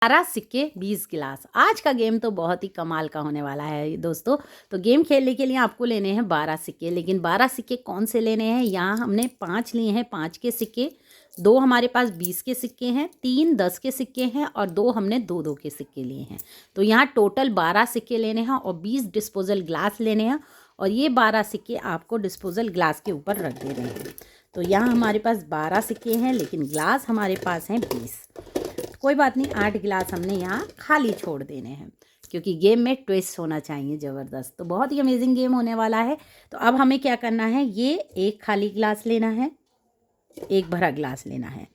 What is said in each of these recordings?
12 सिक्के 20 गिलास। आज का गेम तो बहुत ही कमाल का होने वाला है दोस्तों। तो गेम खेलने के लिए आपको लेने हैं 12 सिक्के, लेकिन 12 सिक्के कौन से लेने हैं? यहाँ हमने 5 लिए हैं 5 के सिक्के, 2 हमारे पास 20 के सिक्के हैं, 3 10 के सिक्के हैं और 2 हमने 2 के सिक्के लिए हैं। तो यहाँ टोटल 12 सिक्के लेने हैं और 20 डिस्पोजल ग्लास लेने हैं और ये 12 सिक्के आपको डिस्पोजल ग्लास के ऊपर रख देने हैं। तो यहाँ हमारे पास 12 सिक्के हैं लेकिन ग्लास हमारे पास हैं 20। कोई बात नहीं, 8 गिलास हमने यहाँ खाली छोड़ देने हैं क्योंकि गेम में ट्विस्ट होना चाहिए ज़बरदस्त। तो बहुत ही अमेजिंग गेम होने वाला है। तो अब हमें क्या करना है, ये एक खाली गिलास लेना है, एक भरा गिलास लेना है।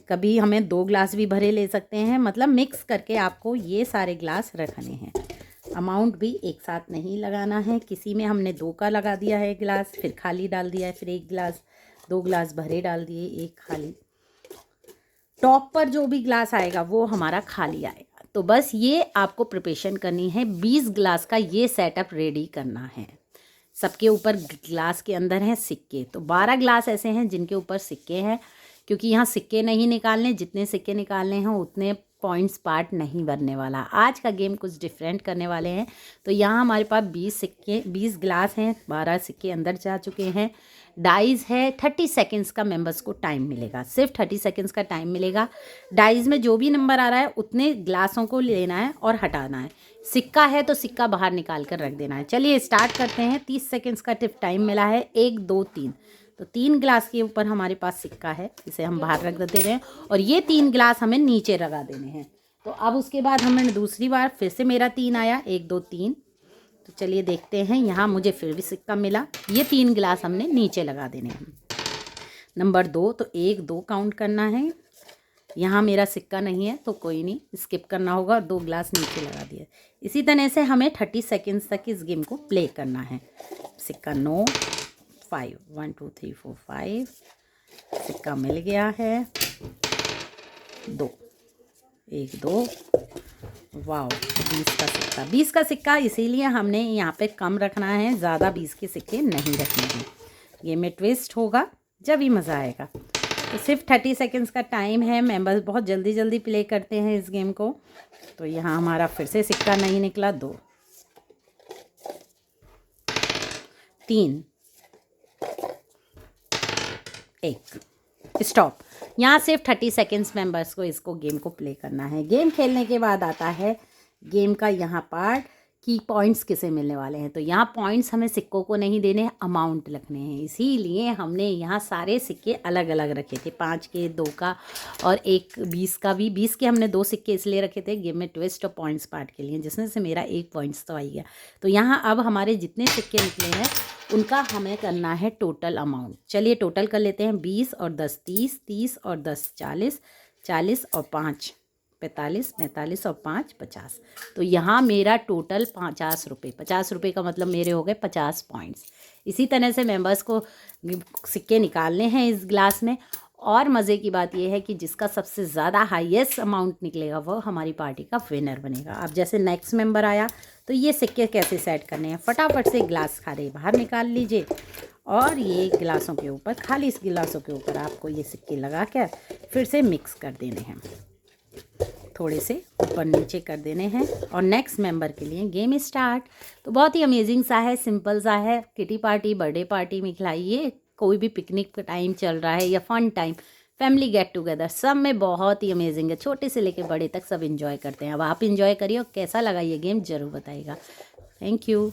कभी हमें 2 गिलास भी भरे ले सकते हैं, मतलब मिक्स करके आपको ये सारे गिलास रखने हैं। अमाउंट भी एक साथ नहीं लगाना है। किसी में हमने 2 का लगा दिया है गिलास, फिर खाली डाल दिया है, फिर 1 गिलास, 2 गिलास भरे डाल दिए, 1 खाली। टॉप पर जो भी ग्लास आएगा वो हमारा खाली आएगा। तो बस ये आपको प्रिपरेशन करनी है। 20 ग्लास का ये सेटअप रेडी करना है। सबके ऊपर ग्लास के अंदर हैं सिक्के। तो 12 ग्लास ऐसे हैं जिनके ऊपर सिक्के हैं, क्योंकि यहाँ सिक्के नहीं निकालने, जितने सिक्के निकालने हैं उतने पॉइंट्स पार्ट नहीं बनने वाला। आज का गेम कुछ डिफरेंट करने वाले हैं। तो यहाँ हमारे पास 20 सिक्के 20 ग्लास हैं, 12 सिक्के अंदर जा चुके हैं। डाइज है 30 सेकंड्स का, मेंबर्स को टाइम मिलेगा, सिर्फ 30 सेकंड्स का टाइम मिलेगा। डाइज में जो भी नंबर आ रहा है उतने ग्लासों को लेना है और हटाना है। सिक्का है तो सिक्का बाहर निकाल कर रख देना है। चलिए स्टार्ट करते हैं। 30 सेकंड्स का टिप टाइम मिला है। 1 2 3, तो 3 गिलास के ऊपर हमारे पास सिक्का है, इसे हम बाहर रख देते हैं और ये 3 गिलास हमें नीचे लगा देने हैं। तो अब उसके बाद हमें दूसरी बार फिर से मेरा 3 आया, 1 2 3। तो चलिए देखते हैं, यहाँ मुझे फिर भी सिक्का मिला। ये 3 गिलास हमने नीचे लगा देने हैं। नंबर 2, तो 1 2 काउंट करना है। यहाँ मेरा सिक्का नहीं है तो कोई नहीं, स्किप करना होगा और 2 गिलास नीचे लगा दिए। इसी तरह से हमें 30 सेकेंड्स तक इस गेम को प्ले करना है। सिक्का नो, 5 1 2 3 4 5, सिक्का मिल गया है। 2 1 2, वाओ 20 का सिक्का इसीलिए हमने यहाँ पे कम रखना है, ज़्यादा 20 के सिक्के नहीं रखने हैं। गेम में ट्विस्ट होगा जब ही मज़ा आएगा। तो सिर्फ 30 सेकंड्स का टाइम है। मेंबर्स बहुत जल्दी जल्दी प्ले करते हैं इस गेम को। तो यहाँ हमारा फिर से सिक्का नहीं निकला। 2 3 1, स्टॉप। यहाँ सिर्फ 30 सेकेंड्स मेंबर्स को इसको गेम को प्ले करना है। गेम खेलने के बाद आता है गेम का यहाँ पार्ट कि पॉइंट्स किसे मिलने वाले हैं। तो यहाँ पॉइंट्स हमें सिक्कों को नहीं देने, अमाउंट रखने हैं। इसीलिए हमने यहाँ सारे सिक्के अलग अलग रखे थे, 5 के 2 का और एक 20 का भी। 20 के हमने 2 सिक्के इसलिए रखे थे गेम में ट्विस्ट और पॉइंट्स पार्ट के लिए, जिसमें से मेरा 1 पॉइंट्स तो आ गया। तो यहाँ अब हमारे जितने सिक्के निकले हैं उनका हमें करना है टोटल अमाउंट। चलिए टोटल कर लेते हैं। 20 और 10 30, 30 और 10 40, 40 और 5 45, 45 और 5 50। तो यहाँ मेरा टोटल 50 रुपये। 50 रुपये का मतलब मेरे हो गए 50 पॉइंट्स। इसी तरह से मेंबर्स को सिक्के निकालने हैं इस ग्लास में। और मज़े की बात यह है कि जिसका सबसे ज़्यादा हाईएस्ट अमाउंट निकलेगा वो हमारी पार्टी का विनर बनेगा। अब जैसे नेक्स्ट मेंबर आया तो ये सिक्के कैसे सेट करने हैं, फटाफट से ग्लास खाली बाहर निकाल लीजिए और ये गिलासों के ऊपर, खाली इस गिलासों के ऊपर आपको ये सिक्के लगा कर फिर से मिक्स कर देने हैं, थोड़े से ऊपर नीचे कर देने हैं और नेक्स्ट मेंबर के लिए गेम स्टार्ट। तो बहुत ही अमेजिंग सा है, सिंपल सा है। किटी पार्टी, बर्थडे पार्टी में खिलाइए, कोई भी पिकनिक का टाइम चल रहा है या fun time, family get together, सब में बहुत ही अमेजिंग है। छोटे से लेके बड़े तक सब इंजॉय करते हैं। अब आप इंजॉय करिए और कैसा लगा ये गेम ज़रूर बताइएगा। Thank you.